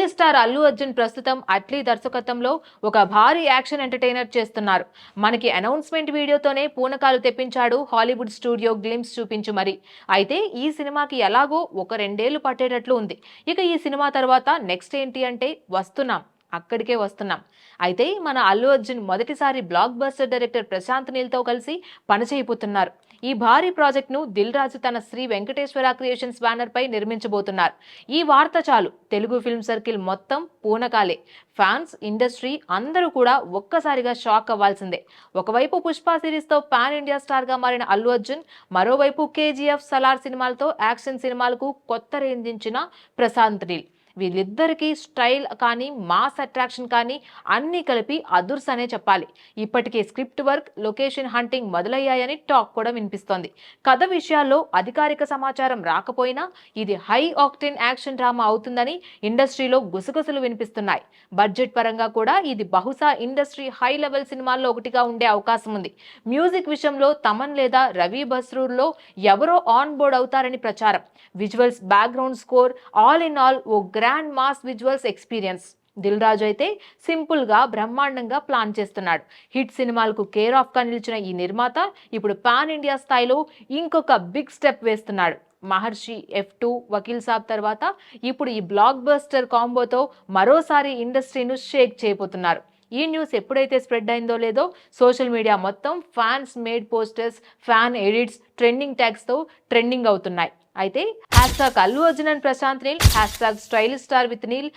Senior star Allu Arjun ప్రస్తుతం అట్లీ దర్శకత్వంలో ఒక భారీ యాక్షన్ ఎంటర్టైనర్ చేస్తున్నారు. మనకి అనౌన్స్మెంట్ వీడియోతోనే పూనకాలు తెప్పించాడు హాలీవుడ్ స్టూడియో గ్లిమ్స్ చూపించు మరి. అయితే ఈ సినిమాకి ఎలాగో ఒక 2 ఏళ్లు పట్టేటట్లు ఉంది. ఇక ఈ సినిమా తర్వాత నెక్స్ట్ ఏంటి అంటే అక్కడికే వస్తున్నాం. అయితే మన అల్లు అర్జున్ మొదటిసారి బ్లాక్ బస్టర్ డైరెక్టర్ ప్రశాంత్ నీల్తో కలిసి పనిచేయబోతున్నారు. ఈ భారీ ప్రాజెక్ట్ను దిల్ రాజు తన శ్రీ వెంకటేశ్వర క్రియేషన్స్ బ్యానర్ పై నిర్మించబోతున్నారు. ఈ వార్త చాలు తెలుగు ఫిల్మ్ సర్కిల్ మొత్తం పూనకాలే. ఫ్యాన్స్, ఇండస్ట్రీ అందరూ కూడా ఒక్కసారిగా షాక్ అవ్వాల్సిందే. ఒకవైపు పుష్ప సిరీస్ తో పాన్ ఇండియా స్టార్ గా మారిన అల్లు అర్జున్, మరోవైపు కేజీఎఫ్, సలార్ సినిమాలతో యాక్షన్ సినిమాలకు కొత్త రేంజ్ ఇచ్చిన ప్రశాంత్ నీల్. వీళ్ళిద్దరికీ స్టైల్ కానీ, మాస్ అట్రాక్షన్ కానీ అన్నీ కలిపి అదుర్స్ అనే చెప్పాలి. ఇప్పటికే స్క్రిప్ట్ వర్క్, లొకేషన్ హంటింగ్ మొదలయ్యాయని టాక్ కూడా వినిపిస్తోంది. కథ విషయాల్లో అధికారిక సమాచారం రాకపోయినా ఇది హై ఆక్టేన్ యాక్షన్ డ్రామా అవుతుందని ఇండస్ట్రీలో గుసగుసలు వినిపిస్తున్నాయి. బడ్జెట్ పరంగా కూడా ఇది బహుశా ఇండస్ట్రీ హై లెవెల్ సినిమాల్లో ఒకటిగా ఉండే అవకాశం ఉంది. మ్యూజిక్ విషయంలో తమన్ లేదా రవి బస్రూర్లో ఎవరో ఆన్ బోర్డ్ అవుతారని ప్రచారం. Visuals, background score, all in all ఓ grand mass visuals experience. Dil Raju అయితే సింపుల్ గా బ్రహ్మాండంగా ప్లాన్ చేస్తున్నాడు. హిట్ సినిమాలకు కేర్ ఆఫ్ గా నిలిచిన ఈ నిర్మాత ఇప్పుడు పాన్ ఇండియా స్థాయిలో ఇంకొక బిగ్ స్టెప్ వేస్తున్నాడు. మహర్షి, F2, వకీల్ సాబ్ తర్వాత ఇప్పుడు ఈ బ్లాక్ బస్టర్ కాంబోతో మరోసారి ఇండస్ట్రీను షేక్ చేయబోతున్నారు. ఈ న్యూస్ ఎప్పుడైతే స్ప్రెడ్ అయిందో లేదో సోషల్ మీడియా మొత్తం fans made posters, fan edits, trending tags తో ట్రెండింగ్ అవుతున్నాయి. అయితే Allu Arjun and Prashanth Neel, stylish star with Neel,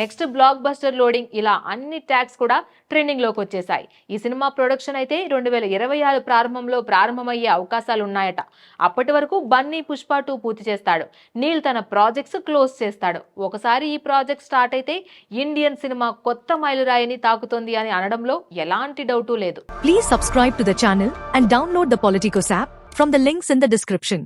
next blockbuster loading, ఇలా అన్ని ట్యాగ్స్ కూడా ట్రెండింగ్ లోకి వచ్చేసాయి. ఈ సినిమా ప్రొడక్షన్ అయితే 2026 ప్రారంభంలో ప్రారంభమయ్యే అవకాశాలు ఉన్నాయట. అప్పటి వరకు బన్నీ పుష్ప 2 పూర్తి చేస్తాడు. నీల్ తన ప్రాజెక్ట్స్ క్లోజ్ చేస్తాడు. ఒకసారి ఈ ప్రాజెక్ట్ స్టార్ట్ అయితే ఇండియన్ సినిమా కొత్త మైలురాయిని తాకుతుంది అని అనడంలో ఎలాంటి డౌటు లేదు. Please subscribe to the channel and download the Politicos app from the links in the description.